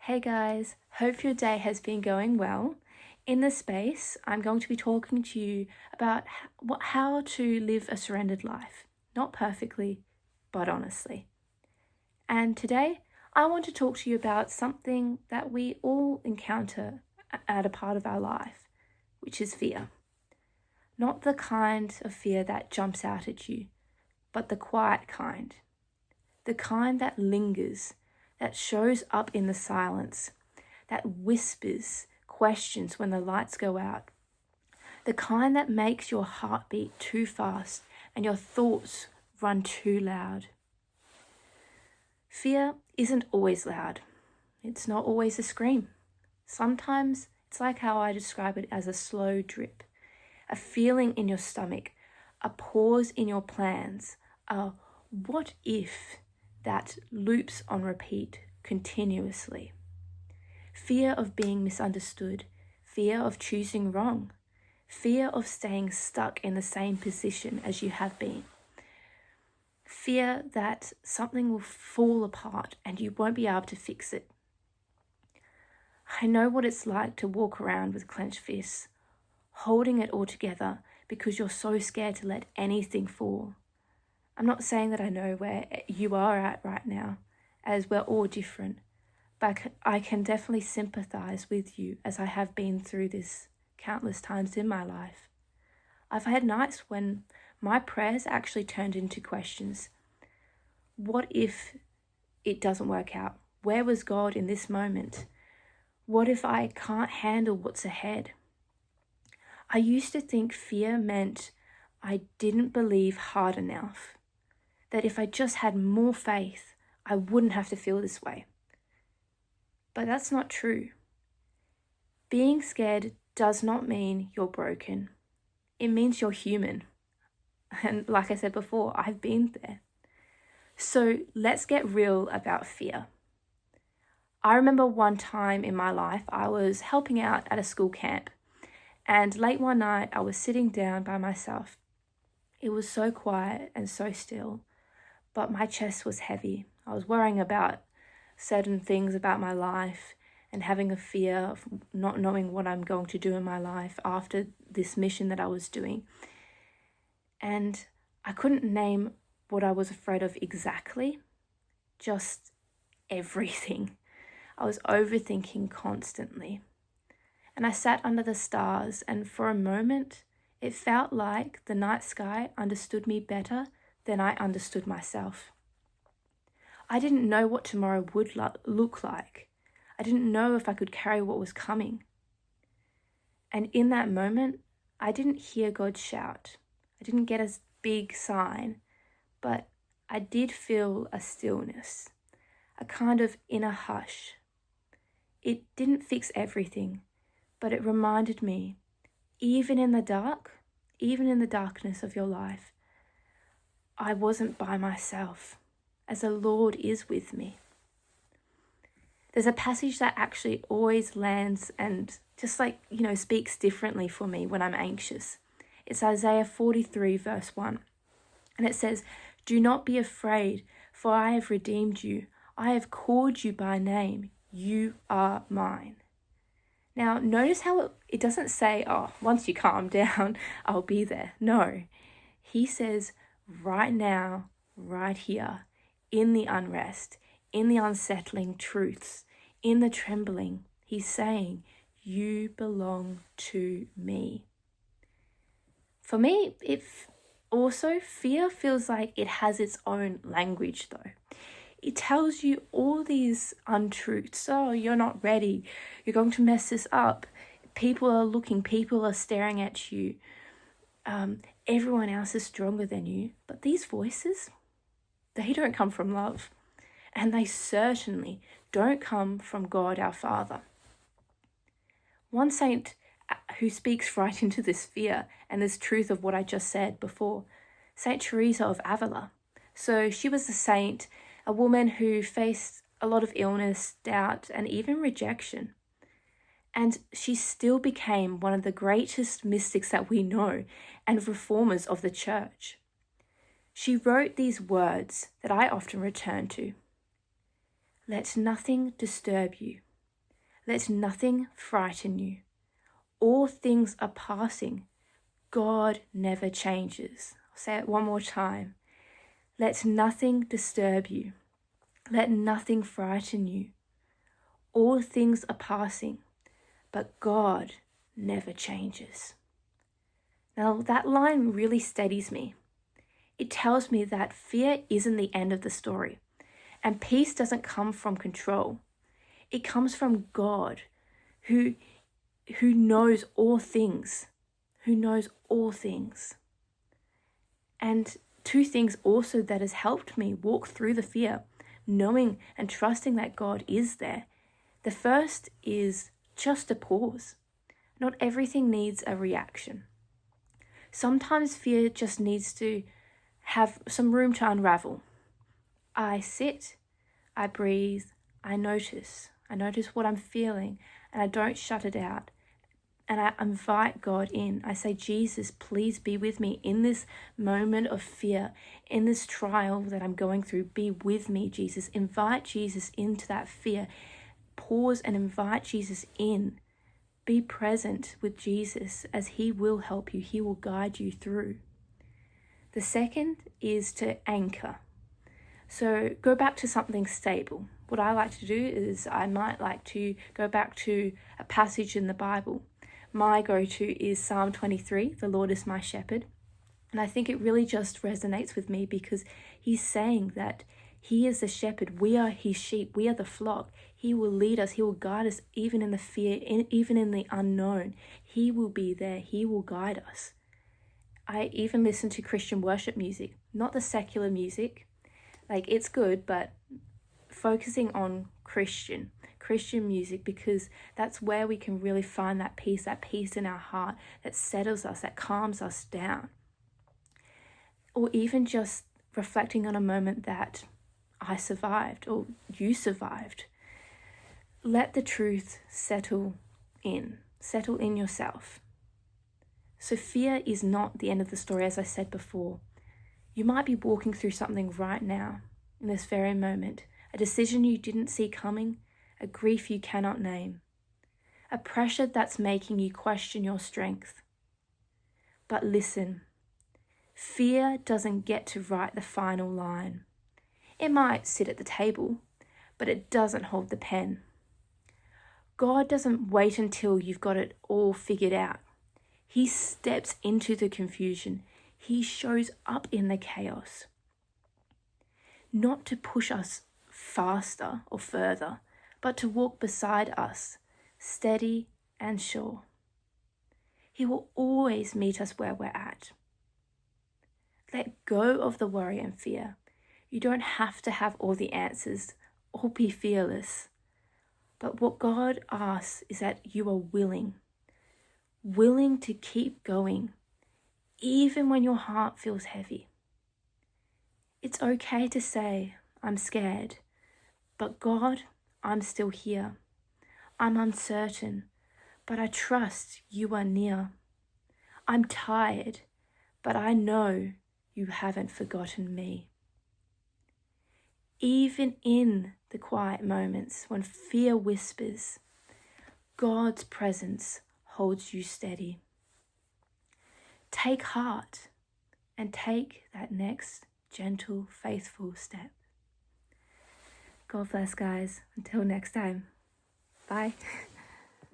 Hey guys, hope your day has been going well. In this space, I'm going to be talking to you about how to live a surrendered life. Not perfectly, but honestly. And today, I want to talk to you about something that we all encounter at a part of our life, which is fear. Not the kind of fear that jumps out at you, but the quiet kind. The kind that lingers, that shows up in the silence, that whispers questions when the lights go out. The kind that makes your heart beat too fast and your thoughts run too loud. Fear isn't always loud. It's not always a scream. Sometimes it's like how I describe it as a slow drip, a feeling in your stomach, a pause in your plans, a what if that loops on repeat continuously. Fear of being misunderstood, fear of choosing wrong, fear of staying stuck in the same position as you have been, fear that something will fall apart and you won't be able to fix it. I know what it's like to walk around with clenched fists, holding it all together because you're so scared to let anything fall. I'm not saying that I know where you are at right now, as we're all different. But I can definitely sympathize with you as I have been through this countless times in my life. I've had nights when my prayers actually turned into questions. What if it doesn't work out? Where was God in this moment? What if I can't handle what's ahead? I used to think fear meant I didn't believe hard enough, that if I just had more faith, I wouldn't have to feel this way. But that's not true. Being scared does not mean you're broken. It means you're human. And like I said before, I've been there. So let's get real about fear. I remember one time in my life, I was helping out at a school camp. And late one night, I was sitting down by myself. It was so quiet and so still, but my chest was heavy. I was worrying about certain things about my life and having a fear of not knowing what I'm going to do in my life after this mission that I was doing. And I couldn't name what I was afraid of exactly, just everything. I was overthinking constantly. And I sat under the stars, and for a moment, it felt like the night sky understood me better than I understood myself. I didn't know what tomorrow would look like. I didn't know if I could carry what was coming. And in that moment, I didn't hear God shout. I didn't get a big sign, but I did feel a stillness, a kind of inner hush. It didn't fix everything, but it reminded me, even in the darkness of your life, I wasn't by myself, as the Lord is with me. There's a passage that actually always lands and just speaks differently for me when I'm anxious. It's Isaiah 43 verse 1. And it says, "Do not be afraid, for I have redeemed you. I have called you by name. You are mine." Now, notice how it doesn't say, once you calm down, I'll be there. No, he says, right now, right here, in the unrest, in the unsettling truths, in the trembling, he's saying, you belong to me. For me, fear feels like it has its own language though. It tells you all these untruths. Oh, you're not ready. You're going to mess this up. People are looking. People are staring at you. Everyone else is stronger than you. But these voices, they don't come from love. And they certainly don't come from God our Father. One saint who speaks right into this fear and this truth of what I just said before, Saint Teresa of Avila. So she was a saint, a woman who faced a lot of illness, doubt, and even rejection. And she still became one of the greatest mystics that we know and reformers of the church. She wrote these words that I often return to. "Let nothing disturb you. Let nothing frighten you. All things are passing. God never changes. I'll say it one more time. Let nothing disturb you. Let nothing frighten you. All things are passing, but God never changes. Now, that line really steadies me. It tells me that fear isn't the end of the story, and peace doesn't come from control. It comes from God, who knows all things, And two things also that has helped me walk through the fear, knowing and trusting that God is there. The first is just a pause. Not everything needs a reaction. Sometimes fear just needs to have some room to unravel. I sit, I breathe, I notice what I'm feeling, and I don't shut it out. And I invite God in. I say, Jesus, please be with me in this moment of fear, in this trial that I'm going through. Be with me, Jesus. Invite Jesus into that fear. Pause and invite Jesus in. Be present with Jesus as he will help you. He will guide you through. The second is to anchor. So go back to something stable. What I like to do is I might like to go back to a passage in the Bible. My go-to is Psalm 23, the Lord is my shepherd. And I think it really just resonates with me because he's saying that he is the shepherd. We are his sheep. We are the flock. He will lead us. He will guide us even in the fear, even in the unknown. He will be there. He will guide us. I even listen to Christian worship music, not the secular music. Like, it's good, but focusing on Christian music, because that's where we can really find that peace in our heart that settles us, that calms us down. Or even just reflecting on a moment that I survived or you survived. Let the truth settle in yourself. So fear is not the end of the story, as I said before. You might be walking through something right now, in this very moment, a decision you didn't see coming, a grief you cannot name, a pressure that's making you question your strength. But listen, fear doesn't get to write the final line. It might sit at the table, but it doesn't hold the pen. God doesn't wait until you've got it all figured out. He steps into the confusion. He shows up in the chaos. Not to push us faster or further, but to walk beside us, steady and sure. He will always meet us where we're at. Let go of the worry and fear. You don't have to have all the answers or be fearless. But what God asks is that you are willing to keep going, even when your heart feels heavy. It's okay to say, I'm scared, but God, I'm still here. I'm uncertain, but I trust you are near. I'm tired, but I know you haven't forgotten me. Even in the quiet moments when fear whispers, God's presence holds you steady. Take heart and take that next gentle, faithful step. God bless, guys. Until next time. Bye.